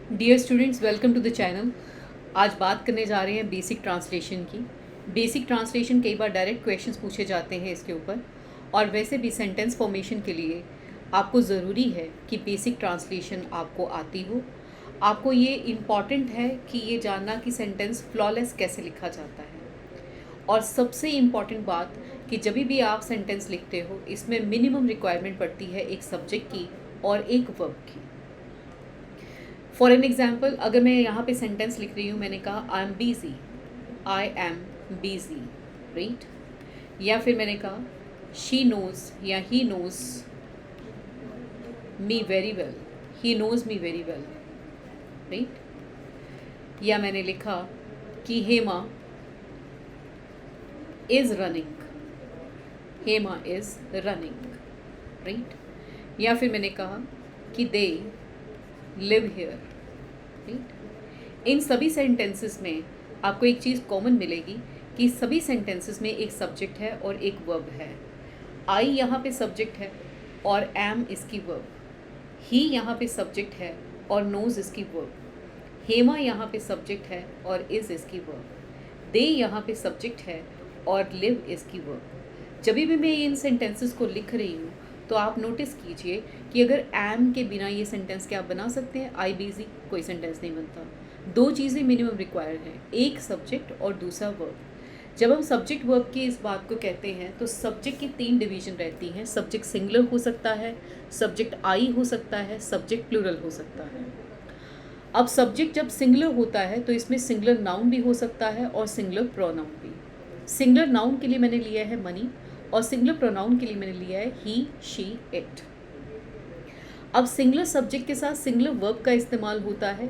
Dear students, welcome to the channel. आज बात करने जा रहे हैं बेसिक ट्रांसलेशन की। बेसिक ट्रांसलेशन कई बार डायरेक्ट क्वेश्चंस पूछे जाते हैं इसके ऊपर, और वैसे भी सेंटेंस फॉर्मेशन के लिए आपको ज़रूरी है कि बेसिक ट्रांसलेशन आपको आती हो। आपको ये इम्पॉर्टेंट है कि ये जानना कि सेंटेंस फ्लॉलेस कैसे लिखा जाता है। और सबसे इम्पॉर्टेंट बात कि जब भी आप सेंटेंस लिखते हो, इसमें मिनिमम रिक्वायरमेंट पड़ती है एक सब्जेक्ट की और एक वर्ब की। फॉर एन एग्जाम्पल, अगर मैं यहाँ पे सेंटेंस लिख रही हूँ, मैंने कहा I am busy, I am busy, right. या फिर मैंने कहा शी नोज या he knows me very well, he knows me very well, right. या मैंने लिखा कि Hema is running, Hema is running, right. या फिर मैंने कहा कि दे लिव हियर, राइट। इन सभी सेंटेंसेस में आपको एक चीज़ कॉमन मिलेगी कि सभी सेंटेंसेस में एक सब्जेक्ट है और एक वर्ब है। आई यहाँ पे सब्जेक्ट है और एम इसकी वर्ब, ही यहाँ पे सब्जेक्ट है और नोज इसकी वर्ब, हेमा यहाँ पे सब्जेक्ट है और इज़ इसकी वर्ब, दे यहाँ पे सब्जेक्ट है और लिव इसकी वर्ब। जब भी मैं इन सेंटेंसेस को लिख रही हूँ तो आप नोटिस कीजिए कि अगर एम के बिना ये सेंटेंस क्या आप बना सकते हैं? आई बिजी, कोई सेंटेंस नहीं बनता। दो चीज़ें मिनिमम रिक्वायर्ड हैं, एक सब्जेक्ट और दूसरा वर्ब। जब हम सब्जेक्ट वर्ब की इस बात को कहते हैं तो सब्जेक्ट की 3 डिवीजन रहती हैं। सब्जेक्ट सिंगुलर हो सकता है, सब्जेक्ट आई हो सकता है, सब्जेक्ट प्लूरल हो सकता है। अब सब्जेक्ट जब सिंगुलर होता है तो इसमें सिंगुलर नाउन भी हो सकता है और सिंगुलर प्रोनाउन भी। सिंगुलर नाउन के लिए मैंने लिया है मनी और सिंगुलर प्रोनाउन के लिए मैंने लिया है ही, शी, इट। अब सिंगुलर सब्जेक्ट के साथ सिंगुलर वर्ब का इस्तेमाल होता है।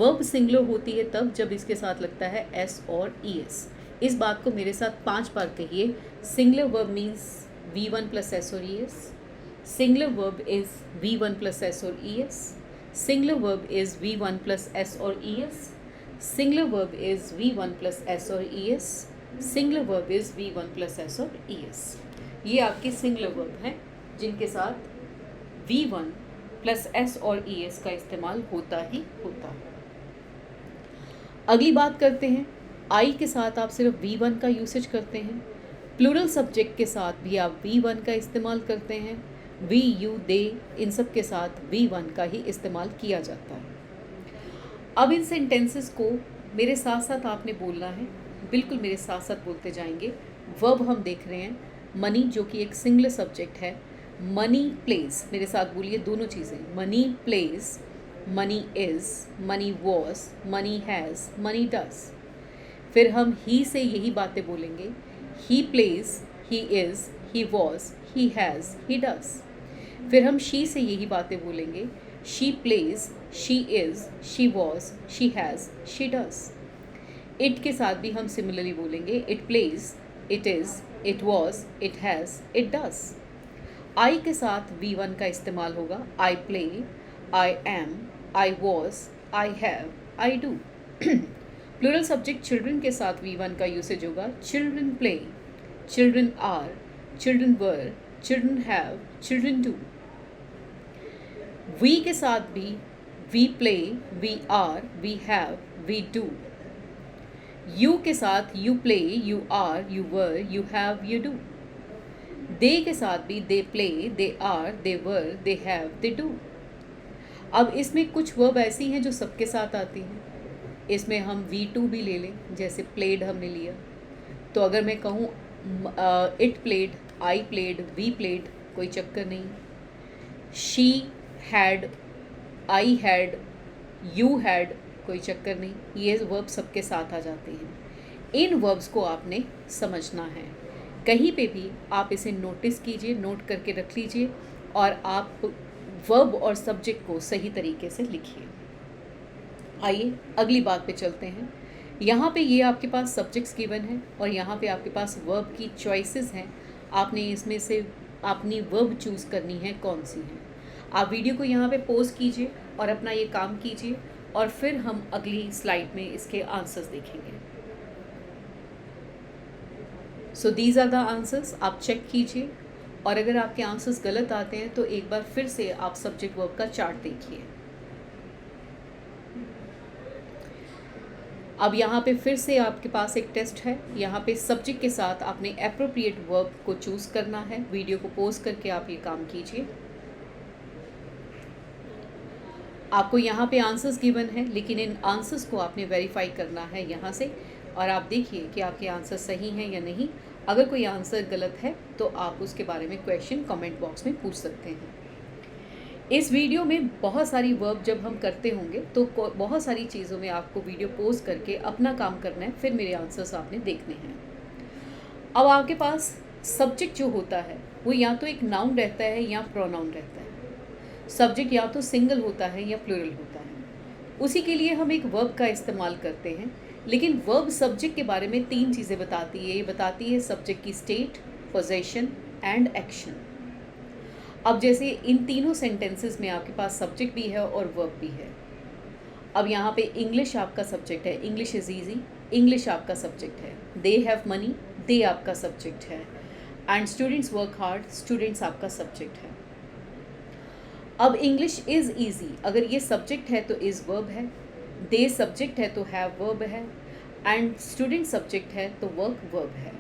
वर्ब सिंगुलर होती है तब जब इसके साथ लगता है एस और ई एस। इस बात को मेरे साथ 5 बार कहिए। Singular verb means V1 plus S और E S. Singular verb is V1 plus S और E S. Singular verb is V1 plus S और E S. Singular verb is V1 plus S और E S. Singular verb is V1 plus S और E S. ये आपके singular verb हैं जिनके साथ V1 plus S और E S का इस्तेमाल होता ही होता है। अगली बात करते हैं, आई के साथ आप सिर्फ V1 का यूसेज करते हैं। प्लूरल सब्जेक्ट के साथ भी आप V1 का इस्तेमाल करते हैं। वी, यू, दे, इन सब के साथ V1 का ही इस्तेमाल किया जाता है। अब इन सेंटेंसेस को मेरे साथ साथ आपने बोलना है, बिल्कुल मेरे साथ साथ बोलते जाएंगे। वर्ब हम देख रहे हैं मनी, जो कि एक सिंगुलर सब्जेक्ट है। मनी प्लेज, मेरे साथ बोलिए दोनों चीज़ें। Money plays, money is, money was, money has, money does. फिर हम ही से यही बातें बोलेंगे। He plays, he is, he was, he has, he does. फिर हम शी से यही बातें बोलेंगे। She plays, she is, she was, she has, she does. It के साथ भी हम सिमिलरली बोलेंगे। It plays, it is, it was, it has, it does. I के साथ V1 का इस्तेमाल होगा। I play, I am, I was, I have, I do. Plural subject children के साथ V1 का यूसेज होगा। Children play, children are, children were, children have, children do. We के साथ भी we play, we are, we have, we do. You के साथ you play, you are, you were, you have, you do. They के साथ भी दे play, they are, they were, they have, they do. अब इसमें कुछ वर्ब ऐसी हैं जो सबके साथ आती हैं। इसमें हम V2 भी ले लें, जैसे प्लेड हमने लिया। तो अगर मैं कहूँ it played, I played, we played, कोई चक्कर नहीं। She had, I had, you had, कोई चक्कर नहीं। ये वर्ब सबके साथ आ जाते हैं। इन वर्ब्स को आपने समझना है। कहीं पे भी आप इसे नोटिस कीजिए, नोट करके रख लीजिए और आप वर्ब और सब्जेक्ट को सही तरीके से लिखिए। आइए अगली बात पे चलते हैं। यहाँ पे ये आपके पास सब्जेक्ट्स गिवन है और यहाँ पे आपके पास वर्ब की चॉइसेस हैं। आपने इसमें से अपनी वर्ब चूज़ करनी है कौन सी है। आप वीडियो को यहाँ पे पॉज कीजिए और अपना ये काम कीजिए और फिर हम अगली स्लाइड में इसके आंसर्स देखेंगे। So these are the answers, आप चेक कीजिए और अगर आपके आंसर्स गलत आते हैं तो एक बार फिर से आप सब्जेक्ट वर्ब का चार्ट देखिए। अब यहाँ पे फिर से आपके पास एक टेस्ट है। यहाँ पे सब्जेक्ट के साथ आपने एप्रोप्रिएट वर्ब को चूज़ करना है। वीडियो को पॉज करके आप ये काम कीजिए। आपको यहाँ पे आंसर्स गिवन है, लेकिन इन आंसर्स को आपने वेरीफाई करना है यहाँ से, और आप देखिए कि आपके आंसर सही हैं या नहीं। अगर कोई आंसर गलत है तो आप उसके बारे में क्वेश्चन कमेंट बॉक्स में पूछ सकते हैं। इस वीडियो में बहुत सारी वर्ब जब हम करते होंगे तो बहुत सारी चीज़ों में आपको वीडियो पॉज करके अपना काम करना है, फिर मेरे आंसर्स आपने देखने हैं। अब आपके पास सब्जेक्ट जो होता है वो या तो एक नाउन रहता है या प्रोनाउन रहता है। सब्जेक्ट या तो सिंगल होता है या प्लूरल होता है। उसी के लिए हम एक वर्ब का इस्तेमाल करते हैं, लेकिन वर्ब सब्जेक्ट के बारे में 3 चीज़ें बताती है। ये बताती है सब्जेक्ट की स्टेट, पोजीशन एंड एक्शन। अब जैसे इन तीनों सेंटेंसेस में आपके पास सब्जेक्ट भी है और वर्ब भी है। अब यहाँ पे इंग्लिश आपका सब्जेक्ट है, इंग्लिश इज़ ईजी, इंग्लिश आपका सब्जेक्ट है। दे हैव मनी, दे आपका सब्जेक्ट है। And students work hard, students आपका सब्जेक्ट है। अब इंग्लिश इज़ ईजी, अगर ये सब्जेक्ट है तो इज़ वर्ब है, दे सब्जेक्ट है तो हैव वर्ब है, एंड स्टूडेंट सब्जेक्ट है तो वर्क वर्ब है।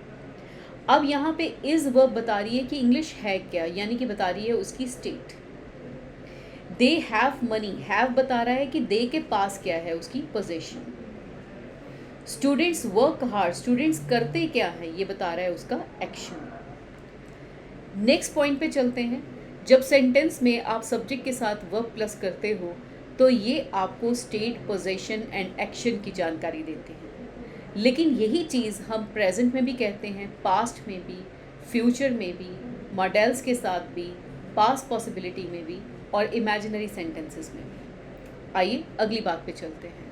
अब यहाँ पे इज़ वर्ब बता रही है कि इंग्लिश है क्या, यानी कि बता रही है उसकी state. They have money, have बता रहा है कि दे के पास क्या है, उसकी position. Students work hard, students करते क्या है, ये बता रहा है उसका एक्शन। नेक्स्ट पॉइंट पे चलते हैं। जब सेंटेंस में आप सब्जेक्ट के साथ वर्ब प्लस करते हो तो ये आपको स्टेट, पोजीशन एंड एक्शन की जानकारी देते हैं। लेकिन यही चीज़ हम प्रेजेंट में भी कहते हैं, पास्ट में भी, फ्यूचर में भी, मॉडल्स के साथ भी, पास्ट पॉसिबिलिटी में भी और इमेजिनरी सेंटेंसेस में भी। आइए अगली बात पे चलते हैं।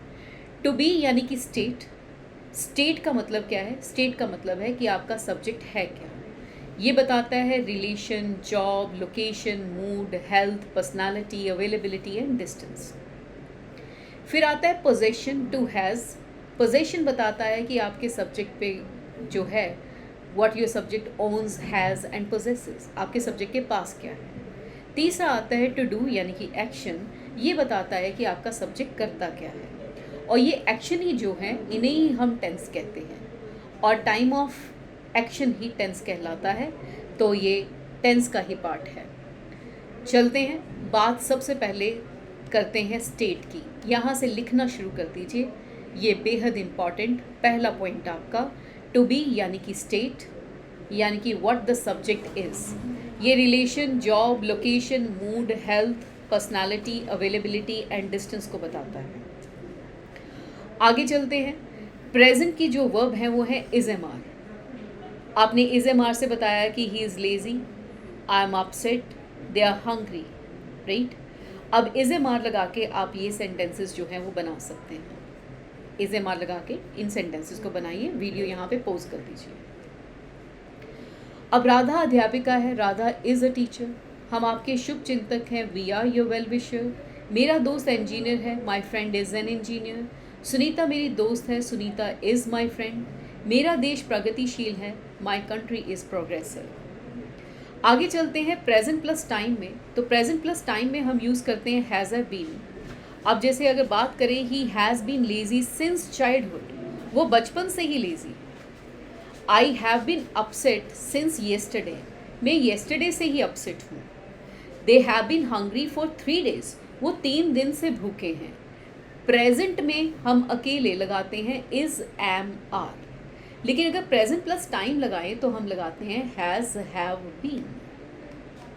टू बी यानी कि स्टेट। स्टेट का मतलब क्या है? स्टेट का मतलब है कि आपका सब्जेक्ट है क्या। ये बताता है relation, job, location, mood, health, personality, availability and distance. फिर आता है पोजेशन, टू हैज़। पोजेशन बताता है कि आपके सब्जेक्ट पे जो है what your subject owns, has and possesses, आपके सब्जेक्ट के पास क्या है। तीसरा आता है टू डू यानी कि एक्शन। ये बताता है कि आपका सब्जेक्ट करता क्या है, और ये एक्शन ही जो है इन्हें ही हम टेंस कहते हैं, और टाइम ऑफ एक्शन ही टेंस कहलाता है, तो ये टेंस का ही पार्ट है। चलते हैं, बात सबसे पहले करते हैं स्टेट की। यहाँ से लिखना शुरू कर दीजिए, ये बेहद इम्पॉर्टेंट पहला पॉइंट आपका। टू बी यानी कि स्टेट, यानी कि व्हाट द सब्जेक्ट इज़। ये relation, job, location, mood, health, personality, availability and distance को बताता है। आगे चलते हैं। प्रेजेंट की जो वर्ब है वो है इज एम आर। आपने इज एम आर से बताया कि he is lazy, I am upset, they are hungry, right. अब इज एम आर लगा के आप ये सेंटेंसेस जो हैं वो बना सकते हैं। इज एम आर लगा के इन सेंटेंसेस को बनाइए। वीडियो यहाँ पे पॉज कर दीजिए। अब राधा अध्यापिका है, राधा इज़ अ टीचर। हम आपके शुभ चिंतक हैं, we are your well wisher. मेरा दोस्त इंजीनियर है, my friend is an engineer. Sunita मेरी दोस्त है, सुनीता इज़ माई फ्रेंड। मेरा देश प्रगतिशील है, माई कंट्री इज़ प्रोग्रेसिव। आगे चलते हैं प्रेजेंट प्लस टाइम में। तो प्रेजेंट प्लस टाइम में हम यूज़ करते हैं हैज़ हैव बीन। अब जैसे अगर बात करें he has been lazy since childhood, वो बचपन से ही lazy. I have been upset since yesterday, मैं येस्टरडे से ही अपसेट हूँ। They have been hungry for 3 days, वो 3 दिन से भूखे हैं। प्रेजेंट में हम अकेले लगाते हैं इज़, एम, आर, लेकिन अगर प्रेजेंट प्लस टाइम लगाएं तो हम लगाते हैं हैज़, हैव बीन।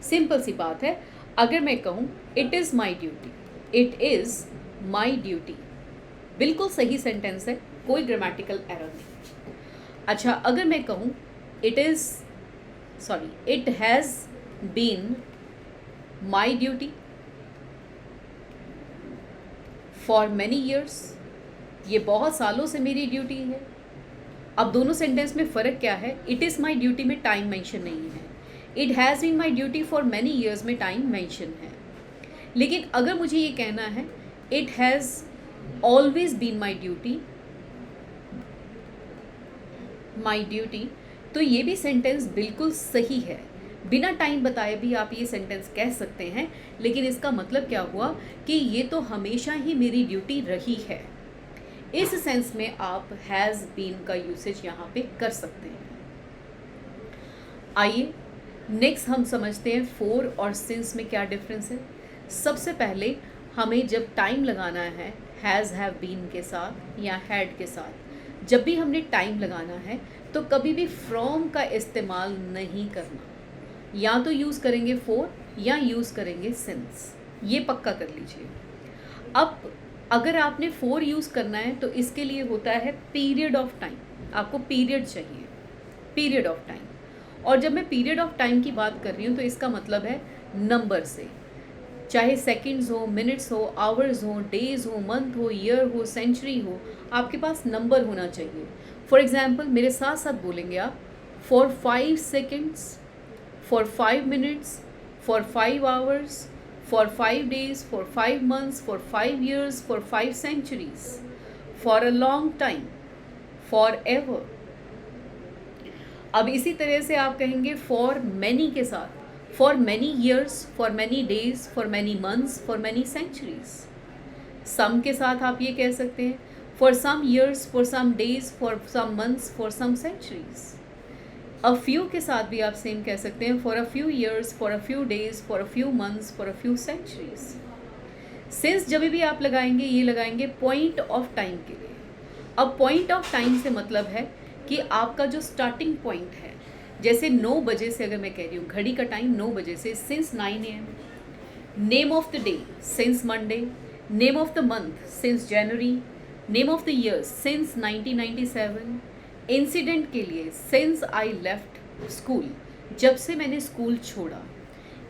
सिंपल सी बात है। अगर मैं कहूँ it is my duty, it is my duty, बिल्कुल सही सेंटेंस है, कोई ग्रामेटिकल एरर नहीं। अच्छा, अगर मैं कहूँ it has been my duty for many years, ये बहुत सालों से मेरी ड्यूटी है। अब दोनों सेंटेंस में फ़र्क क्या है? इट इज़ माई ड्यूटी में टाइम मेंशन नहीं है, it has been my duty for many years में टाइम मेंशन है। लेकिन अगर मुझे ये कहना है it has always been my duty, तो ये भी सेंटेंस बिल्कुल सही है। बिना टाइम बताए भी आप ये सेंटेंस कह सकते हैं, लेकिन इसका मतलब क्या हुआ कि ये तो हमेशा ही मेरी ड्यूटी रही है। इस सेंस में आप हैज़ बीन का यूसेज यहाँ पे कर सकते हैं। आइए नेक्स्ट हम समझते हैं फॉर और सिंस में क्या डिफरेंस है। सबसे पहले हमें जब टाइम लगाना है हैज़ हैव बीन के साथ या हैड के साथ, जब भी हमने टाइम लगाना है तो कभी भी फ्रॉम का इस्तेमाल नहीं करना, या तो यूज़ करेंगे फॉर या यूज़ करेंगे सिंस, ये पक्का कर लीजिए। अब अगर आपने फॉर यूज़ करना है तो इसके लिए होता है पीरियड ऑफ टाइम, आपको पीरियड चाहिए, पीरियड ऑफ टाइम। और जब मैं पीरियड ऑफ टाइम की बात कर रही हूँ तो इसका मतलब है नंबर से, चाहे सेकंड्स हो, मिनट्स हो, आवर्स हो, डेज हो, मंथ हो, ईयर हो, सेंचुरी हो, आपके पास नंबर होना चाहिए। फॉर एग्जाम्पल मेरे साथ साथ बोलेंगे आप, for 5 seconds, for 5 minutes, for 5 hours, for 5 days, for 5 months, for 5 years, for 5 centuries, for a long time, forever। अब इसी तरह से आप कहेंगे for many के साथ, for many years, for many days, for many months, for many centuries। some के साथ आप ये कह सकते हैं for some years, for some days, for some months, for some centuries। A few के साथ भी आप सेम कह सकते हैं for a few years, for a few days, for a few months, for a few centuries. Since जब भी आप लगाएंगे ये लगाएंगे पॉइंट ऑफ टाइम के लिए। अब पॉइंट ऑफ टाइम से मतलब है कि आपका जो स्टार्टिंग पॉइंट है, जैसे 9 बजे से अगर मैं कह रही हूँ घड़ी का टाइम 9 बजे से, since 9 AM, name of the day since Monday, name of the month since January, name of the year since 1997, incident के लिए सिंस आई लेफ्ट स्कूल, जब से मैंने स्कूल छोड़ा।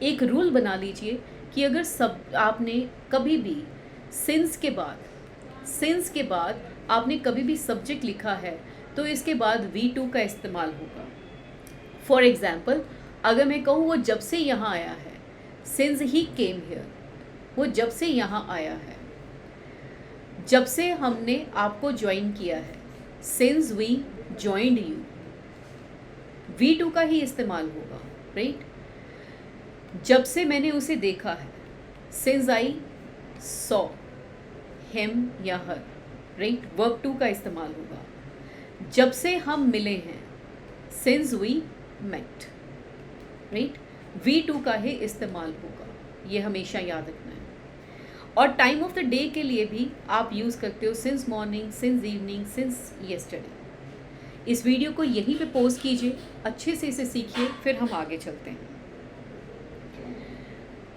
एक रूल बना लीजिए कि अगर सब आपने कभी भी सिंस के बाद आपने कभी भी सब्जेक्ट लिखा है तो इसके बाद V2 का इस्तेमाल होगा। फॉर एग्ज़ाम्पल अगर मैं कहूँ वो जब से यहाँ आया है, सिंस ही केम हियर, वो जब से यहाँ आया है, जब से हमने आपको ज्वाइन किया है, since we joined you, V2 का ही इस्तेमाल होगा, राइट। जब से मैंने उसे देखा है, since I saw him या her, राइट, verb to का इस्तेमाल होगा। जब से हम मिले हैं, since we met, right, V2 का ही इस्तेमाल होगा, ये हमेशा याद रखना है। और टाइम ऑफ द डे के लिए भी आप यूज़ करते हो since morning, since evening, since yesterday। इस वीडियो को यहीं पे पॉज कीजिए, अच्छे से इसे सीखिए, फिर हम आगे चलते हैं।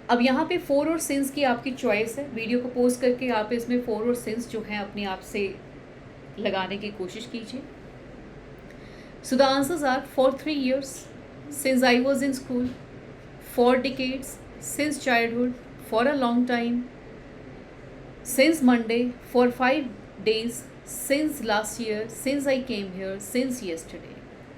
अब यहाँ पे फॉर और सिंस की आपकी चॉइस है। वीडियो को पॉज करके आप इसमें फॉर और सिंस जो हैं अपने आप से लगाने की कोशिश कीजिए। So the answers are for 3 years, since I was in school, for decades, since childhood, for a long time, since Monday, for 5 days, since last year, since I came here, since yesterday।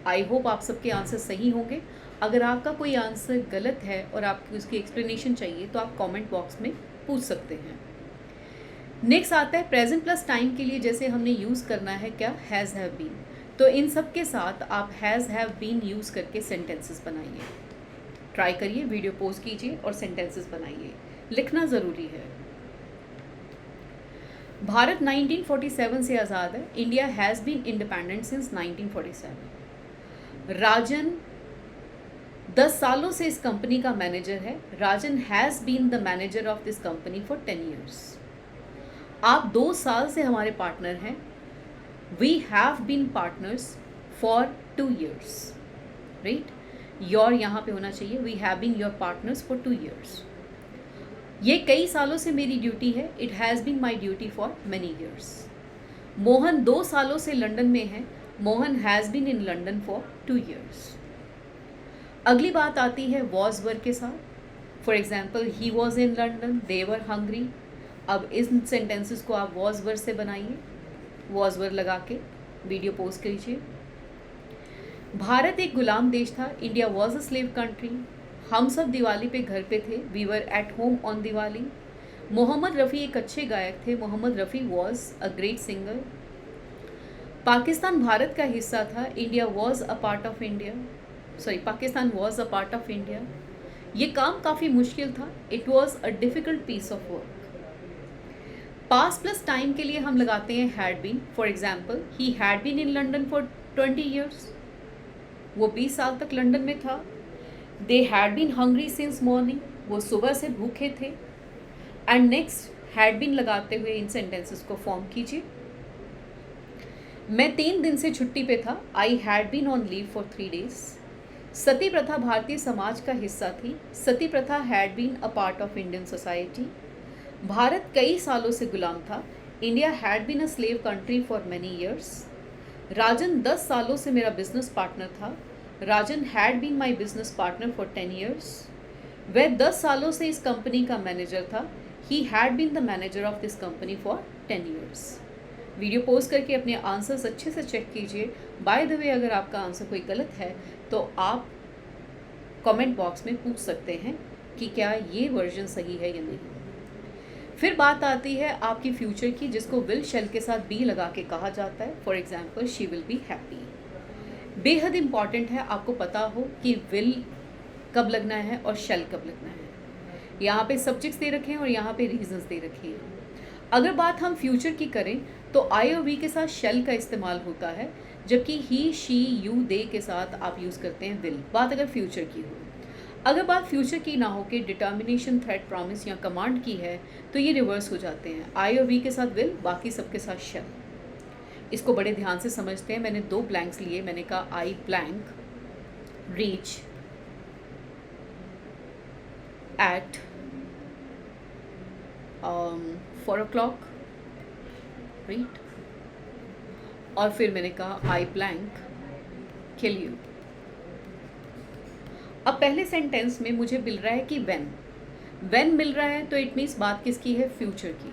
I hope आप सबके answer सही होंगे। अगर आपका कोई answer गलत है और आपको उसकी एक्सप्लेनेशन चाहिए तो आप कमेंट बॉक्स में पूछ सकते हैं। नेक्स्ट आता है प्रेजेंट प्लस टाइम के लिए जैसे हमने यूज़ करना है क्या, हैज़ हैव बीन। तो इन सब के साथ आप हैज़ हैव बीन यूज़ करके सेंटेंसेस बनाइए। ट्राई करिए, वीडियो पॉज कीजिए और सेंटेंसेस बनाइए। लिखना ज़रूरी है। भारत 1947 से आज़ाद है। India has been independent since 1947। Rajan 10 सालों से इस कंपनी का मैनेजर है। Rajan has been the manager of this company for 10 years। आप 2 साल से हमारे पार्टनर हैं। We have been partners for 2 years, right. Your यहाँ पे होना चाहिए, we have been your partners for 2 years। ये कई सालों से मेरी ड्यूटी है। It has been my duty for many years. Mohan 2 सालों से लंदन में है। Mohan has been in London for 2 years। अगली बात आती है वॉज वर के साथ। For example he was in London, they were hungry. अब इन सेंटेंसेस को आप वॉज वर से बनाइए। वॉज वर लगा के वीडियो पोस्ट कीजिए। भारत एक गुलाम देश था। India was a slave country. हम सब दिवाली पे घर पे थे। We were at home on Diwali. Mohammed Rafi एक अच्छे गायक थे। Mohammed Rafi was a great singer. Pakistan Bharat का हिस्सा था। India was a part of India, Pakistan was a part of India. ये काम काफ़ी मुश्किल था। It was a difficult piece of work. Past plus time के लिए हम लगाते हैं had been. For example, he had been in London for 20 years. वो 20 साल तक लंदन में था. They had been hungry since morning. वो सुबह से भूखे थे. एंड नेक्स्ट हैड बीन लगाते हुए इन सेंटेंसेस को फॉर्म कीजिए. मैं 3 दिन से छुट्टी पे था. I had been on leave for 3 days. Sati प्रथा भारतीय समाज का हिस्सा थी. Sati pratha had been a part of Indian society. Bharat कई सालों से गुलाम था. India had been a slave country for many years. Rajan 10 सालों से मेरा बिजनेस पार्टनर था. Rajan had been my business partner for 10 years. वह 10 सालों से इस कंपनी का मैनेजर था. He had been the manager of this company for 10 years. Video post करके अपने आंसर्स अच्छे से चेक कीजिए. बाय द वे, अगर आपका आंसर कोई गलत है तो आप कमेंट बॉक्स में पूछ सकते हैं कि क्या ये वर्जन सही है या नहीं. फिर बात आती है आपकी फ्यूचर की, जिसको विल शेल के साथ बी लगा के कहा जाता है. For example, she will be happy. बेहद इंपॉर्टेंट है आपको पता हो कि विल कब लगना है और शेल कब लगना है. यहाँ पे सब्जेक्ट्स दे रखे हैं और यहाँ पे रीजंस दे रखे हैं. अगर बात हम फ्यूचर की करें तो आई और वी के साथ शेल का इस्तेमाल होता है, जबकि ही, शी, यू, दे के साथ आप यूज़ करते हैं विल. बात अगर फ्यूचर की हो. अगर बात फ्यूचर की ना हो कि डिटर्मिनेशन, थ्रेट, प्रॉमिस या कमांड की है तो ये रिवर्स हो जाते हैं. आई और वी के साथ विल, बाकी सबके साथ शेल. इसको बड़े ध्यान से समझते हैं. मैंने 2 ब्लैंक्स लिए. मैंने कहा आई blank reach at 4 o'clock, right. और फिर मैंने कहा आई ब्लैंक किल यू. अब पहले सेंटेंस में मुझे मिल रहा है कि व्हेन मिल रहा है तो इट मीन्स बात किसकी है, फ्यूचर की.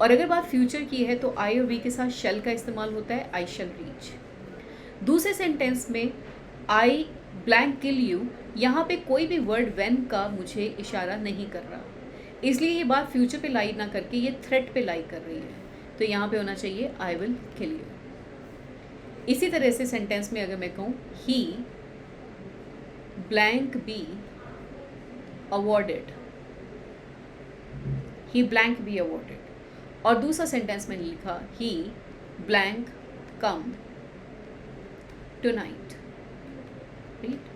और अगर बात फ्यूचर की है तो आई और वी के साथ शेल का इस्तेमाल होता है, आई शैल रीच. दूसरे सेंटेंस में आई ब्लैंक किल यू, यहाँ पे कोई भी वर्ड व्हेन का मुझे इशारा नहीं कर रहा, इसलिए ये बात फ्यूचर पे लाई ना करके ये थ्रेट पे लाई कर रही है. तो यहाँ पे होना चाहिए आई विल किल यू. इसी तरह से सेंटेंस में अगर मैं कहूँ he blank be awarded, he blank be awarded. और दूसरा सेंटेंस मैंने लिखा he blank come tonight, right.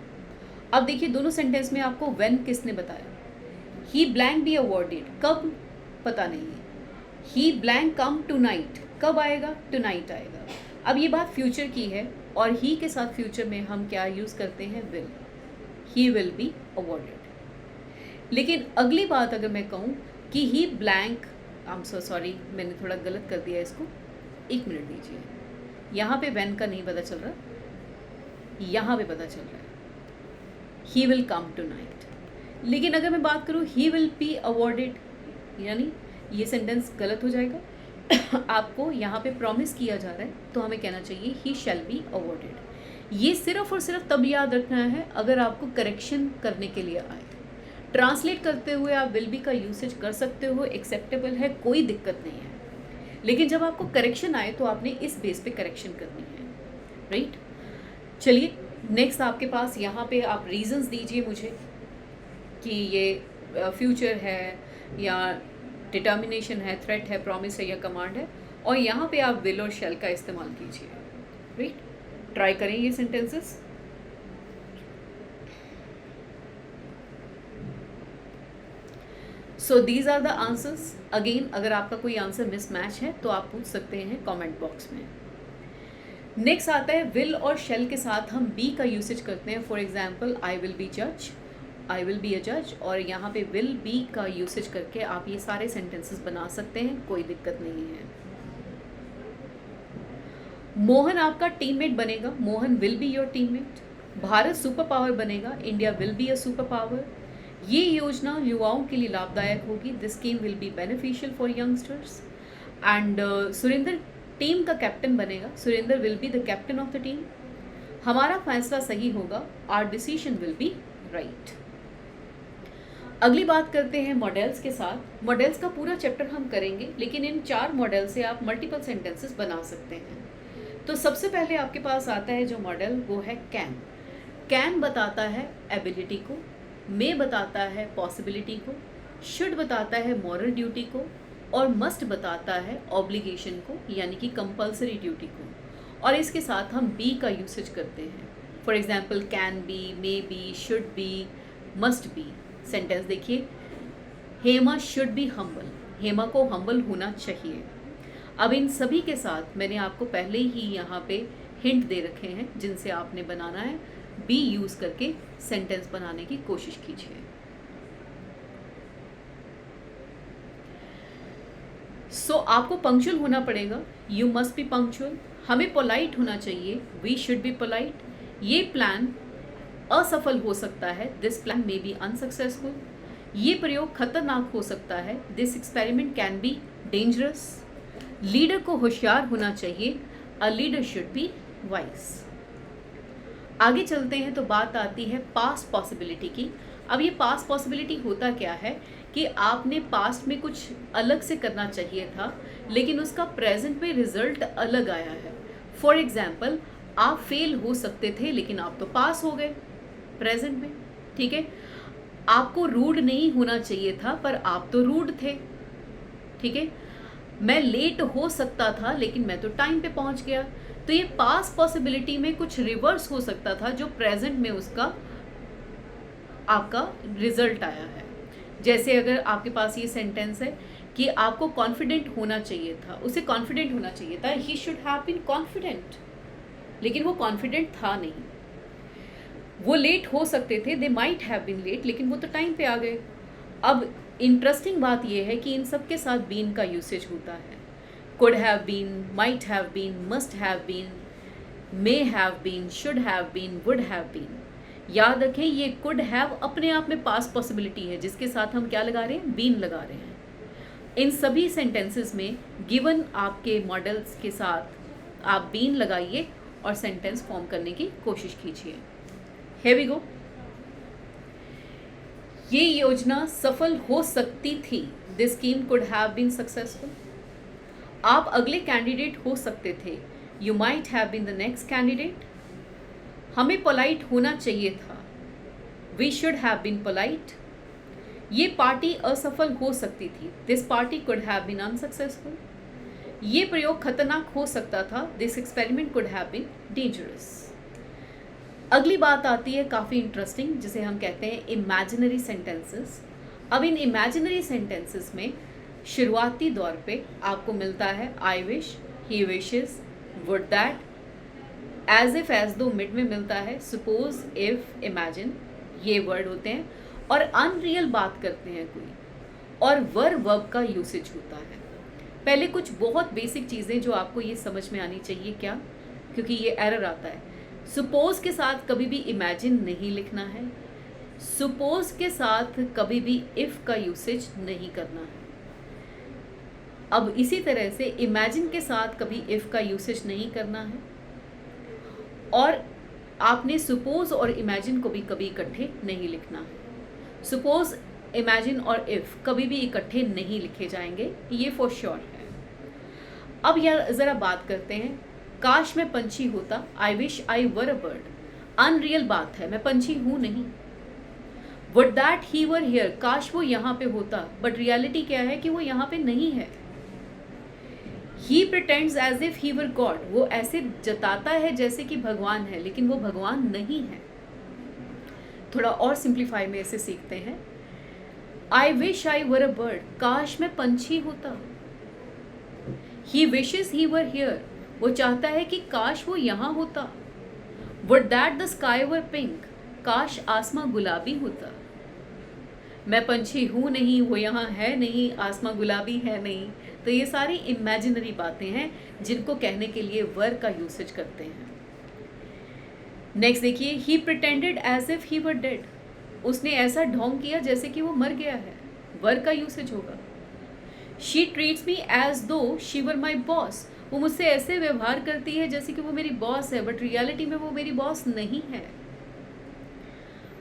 अब देखिए दोनों सेंटेंस में आपको व्हेन किसने बताया. ही ब्लैंक बी अवॉर्डेड, कब पता नहीं है. ही ब्लैंक कम टुनाइट, कब आएगा, टुनाइट आएगा. अब ये बात फ्यूचर की है और ही के साथ फ्यूचर में हम क्या यूज़ करते हैं, will. He will be awarded. लेकिन अगली बात अगर मैं कहूँ कि he blank, I am so sorry, मैंने थोड़ा गलत कर दिया इसको, 1 मिनट दीजिए. यहाँ पे व्हेन का नहीं पता चल रहा, यहाँ पे पता चल रहा है ही विल कम टुनाइट. लेकिन अगर मैं बात करूँ ही विल बी अवॉर्डेड, यानी ये सेंटेंस गलत हो जाएगा. आपको यहाँ पे प्रॉमिस किया जा रहा है तो हमें कहना चाहिए ही शैल बी अवॉर्डेड. ये सिर्फ और सिर्फ तब याद रखना है अगर आपको करेक्शन करने के लिए आए. ट्रांसलेट करते हुए आप विल बी का यूसेज कर सकते हो, एक्सेप्टेबल है, कोई दिक्कत नहीं है. लेकिन जब आपको करेक्शन आए तो आपने इस बेस पे करेक्शन करनी है, राइट. चलिए नेक्स्ट आपके पास यहाँ पे आप रीजंस दीजिए मुझे कि ये फ्यूचर है या डिटर्मिनेशन है, थ्रेट है, प्रॉमिस है या कमांड है. और यहाँ पे आप विल और शैल का इस्तेमाल कीजिए, राइट. ट्राई करें ये sentences. So these are the answers. Again अगर आपका कोई आंसर मिसमैच है तो आप पूछ सकते हैं कमेंट बॉक्स में. नेक्स्ट आता है विल और शेल के साथ हम बी का यूसेज करते हैं. For example, I will be जज, आई विल बी अ जज. और यहाँ पे विल बी का यूसेज करके आप ये सारे सेंटेंसेस बना सकते हैं, कोई दिक्कत नहीं है. मोहन आपका टीममेट बनेगा, Mohan will be your teammate. Bharat super power बनेगा, India will be a super power. ये योजना युवाओं के लिए लाभदायक होगी, this scheme will be beneficial for youngsters. And Surendra team का कैप्टन बनेगा, Surendra will be the captain of the team. हमारा फैसला सही होगा, our decision will be right. अगली बात करते हैं मॉडल्स के साथ. मॉडल्स का पूरा चैप्टर हम करेंगे, लेकिन इन 4 मॉडल से आप मल्टीपल सेंटेंसेस बना सकते हैं. तो सबसे पहले आपके पास आता है जो मॉडल, वो है कैन. कैन बताता है एबिलिटी को, मे बताता है पॉसिबिलिटी को, शुड बताता है मॉरल ड्यूटी को, और मस्ट बताता है ऑब्लिगेशन को, यानी कि कंपल्सरी ड्यूटी को, और इसके साथ हम बी का यूसेज करते हैं। For example can be, may be, should be, must be. Sentence देखिए, Hema should be humble, Hema को हम्बल होना चाहिए। अब इन सभी के साथ मैंने आपको पहले ही यहाँ पे हिंट दे रखे हैं जिनसे आपने बनाना है। बी यूज करके सेंटेंस बनाने की कोशिश कीजिए। सो आपको पंक्चुअल होना पड़ेगा, यू मस्ट बी पंक्चुअल। हमें पोलाइट होना चाहिए, वी शुड बी पोलाइट। ये प्लान असफल हो सकता है, this plan may be unsuccessful. ये प्रयोग खतरनाक हो सकता है, this experiment can be dangerous. Leader को होशियार होना चाहिए, a leader should be wise. आगे चलते हैं तो बात आती है पास्ट पॉसिबिलिटी की। अब ये पास्ट पॉसिबिलिटी होता क्या है कि आपने पास्ट में कुछ अलग से करना चाहिए था, लेकिन उसका प्रेजेंट में रिजल्ट अलग आया है। फॉर एग्जाम्पल, आप फेल हो सकते थे लेकिन आप तो पास हो गए प्रेजेंट में, ठीक है। आपको रूड नहीं होना चाहिए था पर आप तो रूड थे, ठीक है। मैं लेट हो सकता था लेकिन मैं तो टाइम पे पहुंच गया। तो ये पास्ट पॉसिबिलिटी में कुछ रिवर्स हो सकता था जो प्रेजेंट में उसका आपका रिजल्ट आया है। जैसे अगर आपके पास ये सेंटेंस है कि आपको कॉन्फिडेंट होना चाहिए था, उसे कॉन्फिडेंट होना चाहिए था, he should have been confident, लेकिन वो कॉन्फिडेंट था नहीं। वो लेट हो सकते थे, they might have been late, लेकिन वो तो टाइम पे आ गए। अब इंटरेस्टिंग बात यह है कि इन सब के साथ बीन का यूसेज होता है। Could have been, might have been, must have been, may have been, should have been, would have been. याद रखें, ये कुड हैव अपने आप में पास्ट पॉसिबिलिटी है जिसके साथ हम क्या लगा रहे हैं, बीन लगा रहे हैं। इन सभी सेंटेंसेस में गिवन आपके मॉडल्स के साथ आप बीन लगाइए और सेंटेंस फॉर्म करने की कोशिश कीजिए। Here we go. ये योजना सफल हो सकती थी, this scheme could have been successful. आप अगले कैंडिडेट हो सकते थे, you might have been the next candidate. हमें पोलाइट होना चाहिए था, we should have been polite. ये पार्टी असफल हो सकती थी, this party could have been unsuccessful. ये प्रयोग खतरनाक हो सकता था, this experiment could have been dangerous. अगली बात आती है काफ़ी इंटरेस्टिंग, जिसे हम कहते हैं इमेजिनरी सेंटेंसेस। अब इन इमेजिनरी सेंटेंसेस में शुरुआती दौर पे आपको मिलता है I wish, he wishes, would that, as if, as though mid में मिलता है सपोज, इफ, इमेजिन, ये वर्ड होते हैं। और अनरियल बात करते हैं कोई, और वर्ब का यूसेज होता है। पहले कुछ बहुत बेसिक चीज़ें जो आपको ये समझ में आनी चाहिए, क्या, क्योंकि ये एरर आता है। सपोज के साथ कभी भी इमेजिन नहीं लिखना है, सपोज के साथ कभी भी इफ का यूसेज नहीं करना है। अब इसी तरह से इमेजिन के साथ कभी इफ का यूसेज नहीं करना है, और आपने सपोज और इमेजिन को भी कभी इकट्ठे नहीं लिखना है। सपोज, इमेजिन और इफ कभी भी इकट्ठे नहीं लिखे जाएंगे, ये फॉर श्योर है। अब यार ज़रा बात करते हैं, काश मैं पंछी होता, I wish I were a bird. Unreal बात है, मैं पंछी हूं नहीं। Would that he were here, काश वो यहाँ पे होता, बट रियलिटी क्या है कि वो यहाँ पे नहीं है। He pretends as if he were God, वो ऐसे जताता है जैसे कि भगवान है, लेकिन वो भगवान नहीं है। थोड़ा और सिंप्लीफाई में इसे सीखते हैं। I wish I were a bird, काश मैं पंछी होता। ही विशेस ही वर हियर, वो चाहता है कि काश वो यहाँ होता। Would that the sky were pink, काश आसमां गुलाबी होता। मैं पंछी हूँ नहीं, वो यहाँ है नहीं, आसमां गुलाबी है नहीं। तो ये सारी इमेजिनरी बातें हैं जिनको कहने के लिए वर का यूसेज करते हैं। नेक्स्ट देखिए, he pretended as if he were dead, उसने ऐसा ढोंग किया जैसे कि वो मर गया है, वर का यूसेज होगा। शी ट्रीट्स मी एज दो शी वर माई बॉस, वो मुझसे ऐसे व्यवहार करती है जैसे कि वो मेरी बॉस है, बट रियलिटी में वो मेरी बॉस नहीं है।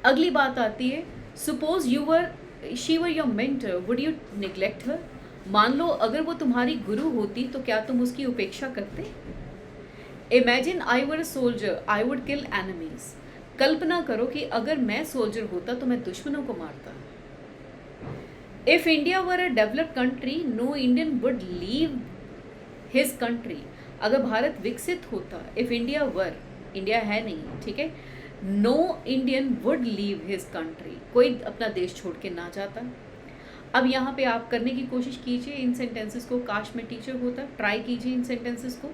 अगली बात आती है, suppose you were she were your mentor, would you neglect her. मान लो अगर वो तुम्हारी गुरु होती तो क्या तुम उसकी उपेक्षा करते। Imagine I were a soldier, I would kill enemies, कल्पना करो कि अगर मैं सोल्जर होता तो मैं दुश्मनों को मारता। If India were a developed country no Indian would leave his country. अगर भारत विकसित होता, इफ इंडिया वर, इंडिया है नहीं, ठीक है, no Indian would leave his country, कोई अपना देश छोड़ के ना जाता। अब यहाँ पे आप करने की कोशिश कीजिए इन सेंटेंसेस को, काश में टीचर होता, ट्राई कीजिए इन सेंटेंसेस को।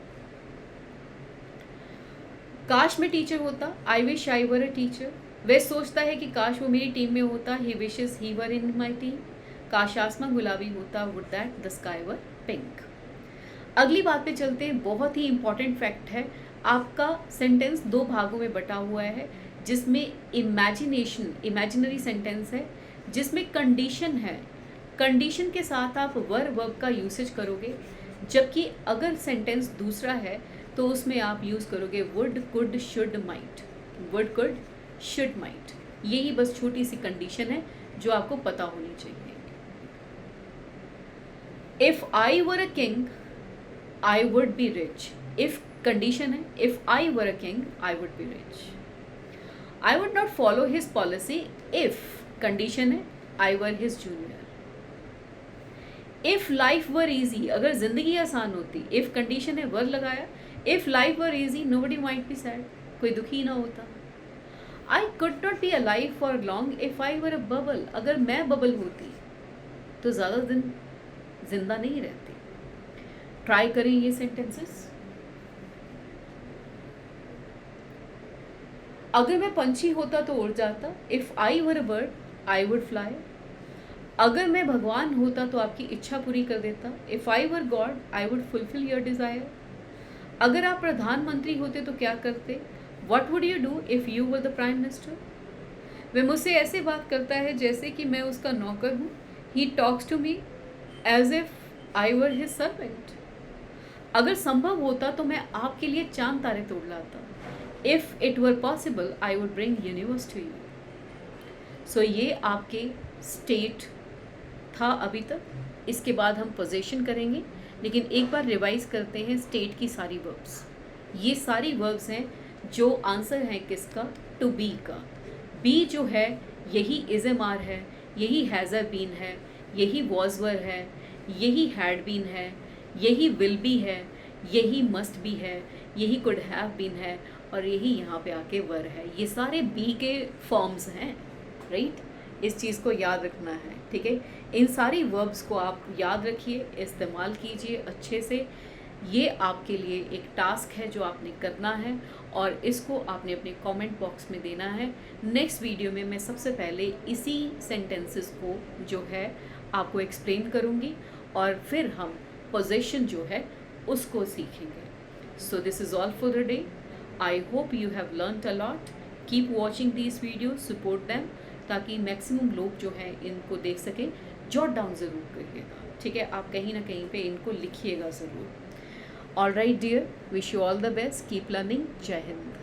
काश में टीचर होता, I wish I were a teacher, वह सोचता है कि काश वो मेरी टीम में होता, ही wishes he were in my team. काश आसमान गुलाबी होता, would that the sky were pink. अगली बात पे चलते हैं, बहुत ही इंपॉर्टेंट फैक्ट है। आपका सेंटेंस दो भागों में बटा हुआ है, जिसमें इमेजिनेशन, इमेजिनरी सेंटेंस है, जिसमें कंडीशन है, कंडीशन के साथ आप वर वर्ब का यूसेज करोगे, जबकि अगर सेंटेंस दूसरा है तो उसमें आप यूज़ करोगे would, could, should, might, would, could, should, might. यही बस छोटी सी कंडीशन है जो आपको पता होनी चाहिए। If I were a king I would be rich, if condition है, if I were a king I would be rich. I would not follow his policy, if condition है, I were his junior. If life were easy, अगर जिंदगी आसान होती, if condition है, were लगाया, if life were easy nobody might be sad, कोई दुखी ना होता। I could not be alive for long if I were a bubble, अगर मैं बबल होती तो ज़्यादा दिन जिंदा नहीं रहती। ट्राई करें ये सेंटेंसेस। अगर मैं पंछी होता तो उड़ जाता, if I were a bird I would fly. अगर मैं भगवान होता तो आपकी इच्छा पूरी कर देता, if I were God I would fulfil your desire. अगर आप प्रधानमंत्री होते तो क्या करते, what would you do if you were the prime minister. वह मुझसे ऐसे बात करता है जैसे कि मैं उसका नौकर हूँ, he talks to me as if I were his servant. अगर संभव होता तो मैं आपके लिए चांद तारे तोड़ लाता, if it were possible I would bring universe to you. So ये आपके स्टेट था अभी तक। इसके बाद हम पोजीशन करेंगे, लेकिन एक बार रिवाइज करते हैं स्टेट की सारी वर्ब्स। ये सारी वर्ब्स हैं जो आंसर है किसका, टू बी का। बी जो है यही इज़ एम आर है, यही हैज़र बीन है, यही वॉज वर है, यही हैड बीन है, यही विल बी है, यही मस्ट बी है, यही कुड हैव बीन है, और यही यहाँ पे आके वर है। ये सारे बी के फॉर्म्स हैं, राइट। इस चीज़ को याद रखना है, ठीक है। इन सारी वर्ब्स को आप याद रखिए, इस्तेमाल कीजिए अच्छे से। ये आपके लिए एक टास्क है जो आपने करना है, और इसको आपने अपने कमेंट बॉक्स में देना है। नेक्स्ट वीडियो में मैं सबसे पहले इसी सेंटेंसेस को जो है आपको एक्सप्लेन करूँगी, और फिर हम पोजीशन जो है उसको सीखेंगे। So this is all for the day. I hope you have learned a lot. Keep watching these video, support them, ताकि मैक्सिमम लोग जो हैं इनको देख सकें। जॉट डाउन ज़रूर करिएगा, ठीक है। आप कहीं ना कहीं पे इनको लिखिएगा ज़रूर। All right dear, wish you all the best, keep learning. Jai Hind.